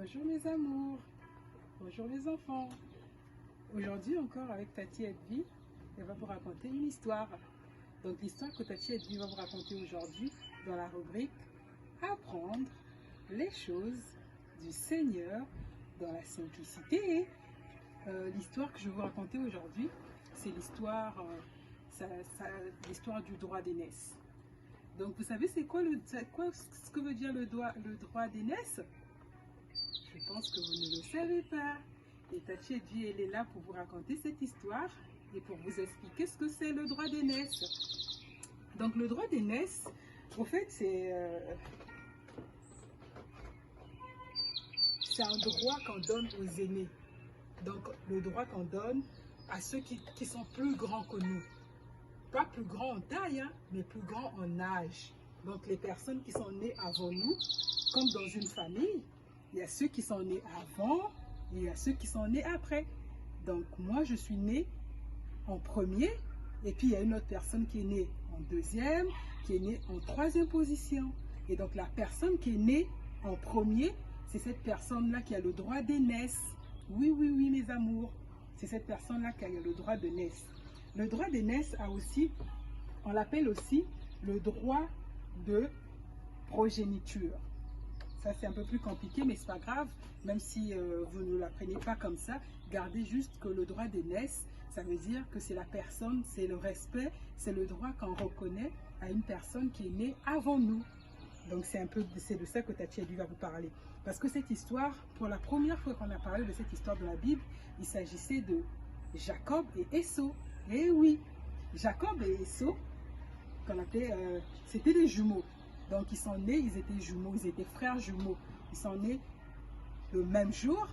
Bonjour mes amours, bonjour les enfants. Aujourd'hui encore avec Tati Edvi, elle va vous raconter une histoire. Donc l'histoire que Tati Edvi va vous raconter aujourd'hui dans la rubrique Apprendre les choses du Seigneur dans la simplicité. L'histoire que je vais vous raconter aujourd'hui, c'est l'histoire l'histoire du droit d'aînesse. Donc vous savez ce que veut dire le droit d'aînesse? Je pense que vous ne le savez pas. Et Tati Edvi, elle est là pour vous raconter cette histoire et pour vous expliquer ce que c'est le droit d'aînesse. Donc le droit d'aînesse, au fait, c'est un droit qu'on donne aux aînés. Donc le droit qu'on donne à ceux qui sont plus grands que nous. Pas plus grands en taille, hein, mais plus grands en âge. Donc les personnes qui sont nées avant nous, comme dans une famille, il y a ceux qui sont nés avant et il y a ceux qui sont nés après. Donc moi, je suis née en premier et puis il y a une autre personne qui est née en deuxième, qui est née en troisième position. Et donc la personne qui est née en premier, c'est cette personne-là qui a le droit d'aînesse. Oui, oui, oui, mes amours. C'est cette personne-là qui a le droit d'aînesse. Le droit d'aînesse a aussi, on l'appelle aussi le droit de progéniture. Ça, c'est un peu plus compliqué, mais c'est pas grave. Même si vous ne l'apprenez pas comme ça, gardez juste que le droit d'aînesse, ça veut dire que c'est la personne, c'est le respect, c'est le droit qu'on reconnaît à une personne qui est née avant nous. Donc c'est de ça que Tati Edvi va vous parler. Parce que cette histoire, pour la première fois qu'on a parlé de cette histoire de la Bible, il s'agissait de Jacob et Esau. Eh oui, Jacob et Esau, c'était des jumeaux. Donc ils sont nés, ils étaient jumeaux, ils étaient frères jumeaux. Ils sont nés le même jour,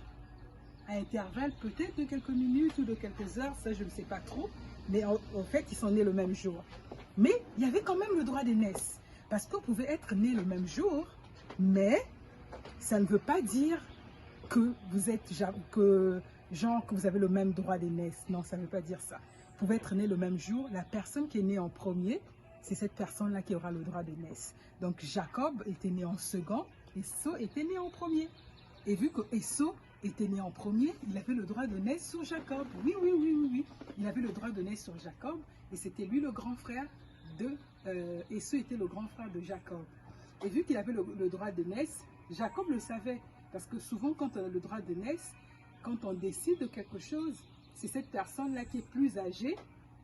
à intervalle peut-être de quelques minutes ou de quelques heures, ça je ne sais pas trop. Mais en fait, ils sont nés le même jour. Mais il y avait quand même le droit d'aînesse. Parce que vous pouvez être nés le même jour, mais ça ne veut pas dire que vous êtes que vous avez le même droit d'aînesse. Non, ça ne veut pas dire ça. Vous pouvez être né le même jour, la personne qui est née en premier, c'est cette personne-là qui aura le droit d'aînesse. Donc Jacob était né en second, Esau était né en premier. Et vu que Esau était né en premier, il avait le droit de naître sur Jacob. Oui, oui, oui, oui, oui. Il avait le droit de naître sur Jacob et c'était lui le grand frère de... Esau était le grand frère de Jacob. Et vu qu'il avait le droit de naître, Jacob le savait. Parce que souvent, quand on a le droit de naître, quand on décide de quelque chose, c'est cette personne-là qui est plus âgée,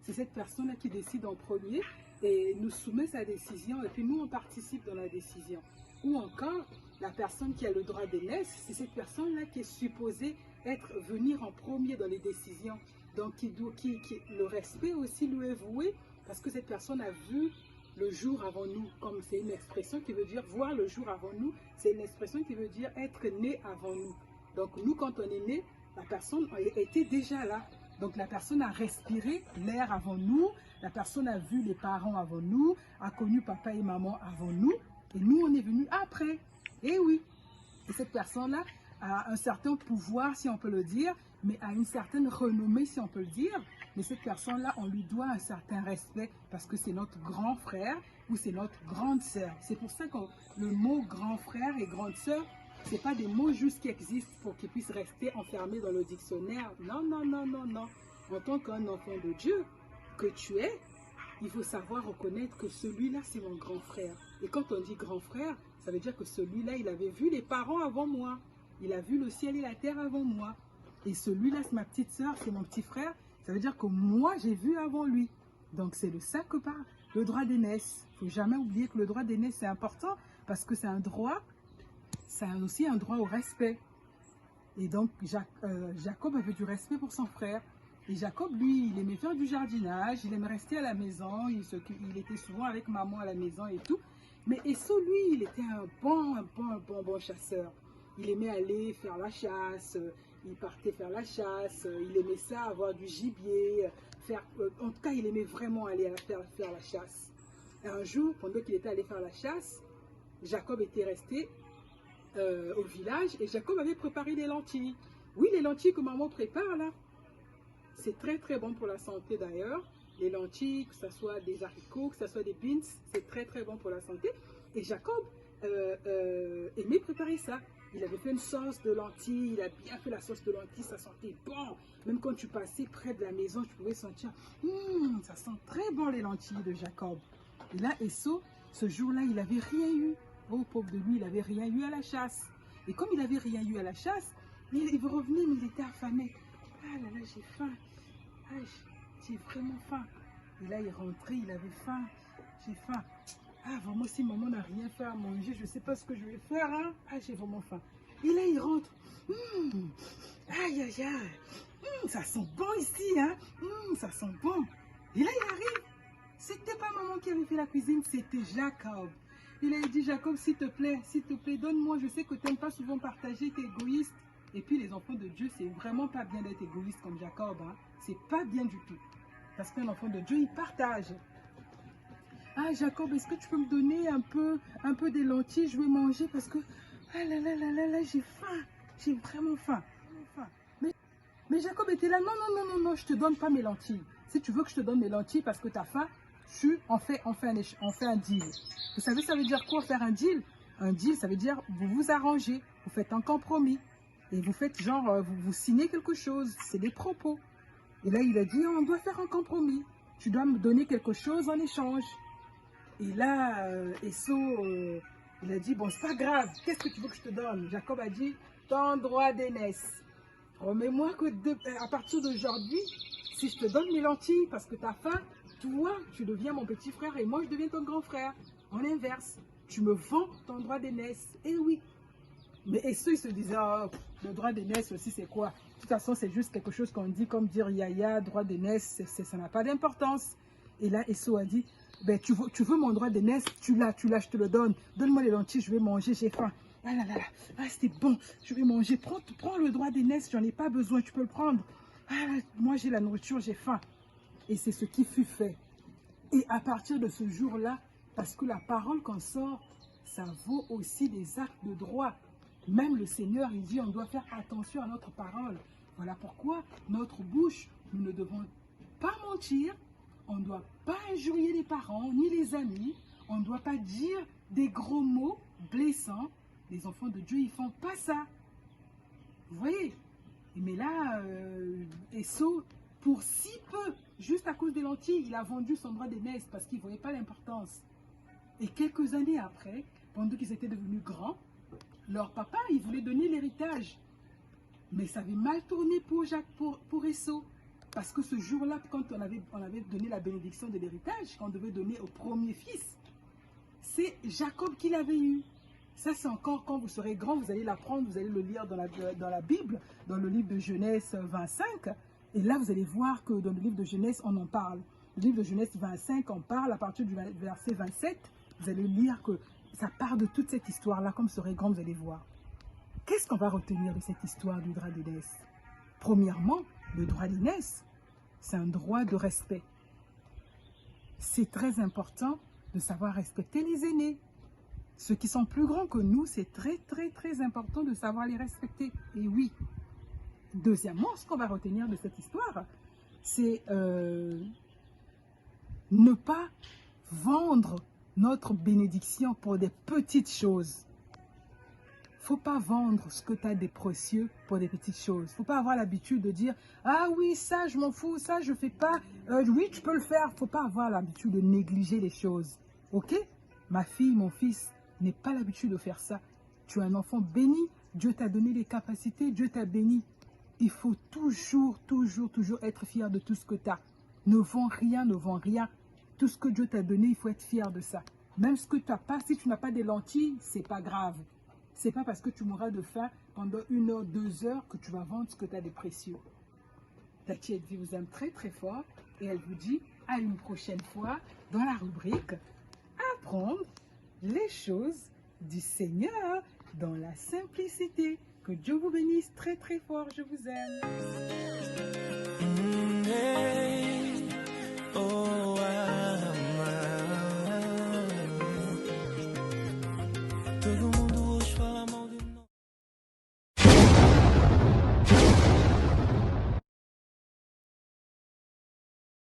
c'est cette personne-là qui décide en premier et nous soumet sa décision et puis nous, on participe dans la décision. Ou encore, la personne qui a le droit d'aînesse, c'est cette personne-là qui est supposée venir en premier dans les décisions. Donc, le respect aussi lui est voué parce que cette personne a vu le jour avant nous. Comme c'est une expression qui veut dire voir le jour avant nous, c'est une expression qui veut dire être né avant nous. Donc, nous, quand on est né, la personne était déjà là. Donc, la personne a respiré l'air avant nous, la personne a vu les parents avant nous, a connu papa et maman avant nous, et nous, on est venus après. Et oui, et cette personne-là a un certain pouvoir, si on peut le dire, mais a une certaine renommée, si on peut le dire. Mais cette personne-là, on lui doit un certain respect parce que c'est notre grand frère ou c'est notre grande sœur. C'est pour ça que le mot grand frère et grande sœur, ce n'est pas des mots juste qui existent pour qu'ils puissent rester enfermés dans le dictionnaire. Non, non, non, non, non. En tant qu'un enfant de Dieu que tu es, il faut savoir reconnaître que celui-là, c'est mon grand frère. Et quand on dit grand frère, ça veut dire que celui-là, il avait vu les parents avant moi. Il a vu le ciel et la terre avant moi. Et celui-là, c'est ma petite sœur, c'est mon petit frère. Ça veut dire que moi, j'ai vu avant lui. Donc, c'est de ça que parle le droit d'aînesse. Il ne faut jamais oublier que le droit d'aînesse, c'est important parce que c'est un droit, c'est aussi un droit au respect. Et donc, Jacob avait du respect pour son frère. Et Jacob, lui, il aimait faire du jardinage, il aimait rester à la maison, il était souvent avec maman à la maison et tout. Mais Esau, lui, il était un bon chasseur. Il aimait aller faire la chasse, il partait faire la chasse, il aimait ça, avoir du gibier, en tout cas, il aimait vraiment aller faire la chasse. Et un jour, pendant qu'il était allé faire la chasse, Jacob était resté au village et Jacob avait préparé des lentilles. Oui, les lentilles que maman prépare là, c'est très très bon pour la santé d'ailleurs. Les lentilles, que ce soit des haricots, que ce soit des beans, c'est très très bon pour la santé. Et Jacob aimait préparer ça. Il avait fait une sauce de lentilles, il a bien fait la sauce de lentilles, ça sentait bon. Même quand tu passais près de la maison, tu pouvais sentir, ça sent très bon les lentilles de Jacob. Et là, Esau, ce jour-là, il n'avait rien eu. Oh, pauvre de lui, il n'avait rien eu à la chasse. Et comme il n'avait rien eu à la chasse, il revenait, mais il était affamé. Ah là là, j'ai faim. Ah, j'ai vraiment faim. Et là, il rentrait, il avait faim. J'ai faim. Ah, vraiment, si maman n'a rien fait à manger, je ne sais pas ce que je vais faire. Hein? Ah, j'ai vraiment faim. Et là, il rentre. Aïe, aïe, aïe. Ça sent bon ici. Hein? Ça sent bon. Et là, il arrive. C'était pas maman qui avait fait la cuisine, c'était Jacob. Il a dit, Jacob, s'il te plaît, donne-moi. Je sais que tu n'aimes pas souvent partager, tu es égoïste. Et puis, les enfants de Dieu, c'est vraiment pas bien d'être égoïste comme Jacob. Hein? C'est pas bien du tout. Parce qu'un enfant de Dieu, il partage. Ah, Jacob, est-ce que tu peux me donner un peu des lentilles? Je vais manger parce que, ah là là là là là, j'ai faim. J'ai vraiment faim. Mais Jacob était là, non, je te donne pas mes lentilles. Si tu veux que je te donne mes lentilles parce que tu as faim, on fait un deal. Vous savez, ça veut dire quoi faire un deal? Un deal, ça veut dire vous vous arrangez, vous faites un compromis. Et vous faites genre, vous signez quelque chose, c'est des propos. Et là, il a dit, on doit faire un compromis. Tu dois me donner quelque chose en échange. Et là, Esau, il a dit, bon, c'est pas grave, qu'est-ce que tu veux que je te donne? Jacob a dit, ton droit d'aînesse. Promets-moi que à partir d'aujourd'hui, si je te donne mes lentilles parce que tu as faim, toi, tu deviens mon petit frère et moi, je deviens ton grand frère. En inverse, tu me vends ton droit d'aînesse. Eh oui. Mais Esau, il se disait, oh, le droit d'aînesse aussi, c'est quoi? De toute façon, c'est juste quelque chose qu'on dit comme dire yaya, droit d'aînesse, ça n'a pas d'importance. Et là, Esau a dit, ben, tu veux mon droit d'aînesse, tu l'as, je te le donne. Donne-moi les lentilles, je vais manger, j'ai faim. Ah là là là, ah, c'était bon, je vais manger. Prends le droit d'aînesse, j'en ai pas besoin, tu peux le prendre. Ah, moi, j'ai la nourriture, j'ai faim. Et c'est ce qui fut fait. Et à partir de ce jour-là, parce que la parole qu'on sort, ça vaut aussi des actes de droit. Même le Seigneur, il dit, on doit faire attention à notre parole. Voilà pourquoi notre bouche, nous ne devons pas mentir, on ne doit pas injurier les parents ni les amis, on ne doit pas dire des gros mots blessants. Les enfants de Dieu, ils ne font pas ça. Vous voyez? Mais là, Esau, pour si peu, juste à cause des lentilles, il a vendu son droit d'aînesse parce qu'il ne voyait pas l'importance. Et quelques années après, pendant qu'ils étaient devenus grands, leur papa, il voulait donner l'héritage. Mais ça avait mal tourné pour Esau. Parce que ce jour-là, quand on avait donné la bénédiction de l'héritage, qu'on devait donner au premier fils, c'est Jacob qui l'avait eu. Ça, c'est encore quand vous serez grand, vous allez l'apprendre, vous allez le lire dans la Bible, dans le livre de Genèse 25. Et là, vous allez voir que dans le livre de Genèse, on en parle. Le livre de Genèse 25, on parle à partir du verset 27. Vous allez lire que ça part de toute cette histoire-là. Comme vous serez grand, vous allez voir. Qu'est-ce qu'on va retenir de cette histoire du droit d'aînesse? Premièrement, le droit d'aînesse, c'est un droit de respect. C'est très important de savoir respecter les aînés. Ceux qui sont plus grands que nous, c'est très, très, très important de savoir les respecter. Et oui. Deuxièmement, ce qu'on va retenir de cette histoire, c'est ne pas vendre notre bénédiction pour des petites choses. Il ne faut pas vendre ce que tu as des précieux pour des petites choses. Il ne faut pas avoir l'habitude de dire « Ah oui, ça, je m'en fous, ça, je ne fais pas. Oui, tu peux le faire. » Il ne faut pas avoir l'habitude de négliger les choses. Ok? Ma fille, mon fils, n'aie pas l'habitude de faire ça. Tu es un enfant béni. Dieu t'a donné les capacités. Dieu t'a béni. Il faut toujours être fier de tout ce que tu as. Ne vends rien, ne vends rien. Tout ce que Dieu t'a donné, il faut être fier de ça. Même ce que tu n'as pas, si tu n'as pas des lentilles, ce n'est pas grave. Ce n'est pas parce que tu mourras de faim pendant 1 heure, 2 heures que tu vas vendre ce que tu as de précieux. Tati Edvi vous aime très très fort et elle vous dit à une prochaine fois dans la rubrique Apprendre les choses du Seigneur dans la simplicité. Que Dieu vous bénisse très très fort. Je vous aime. To the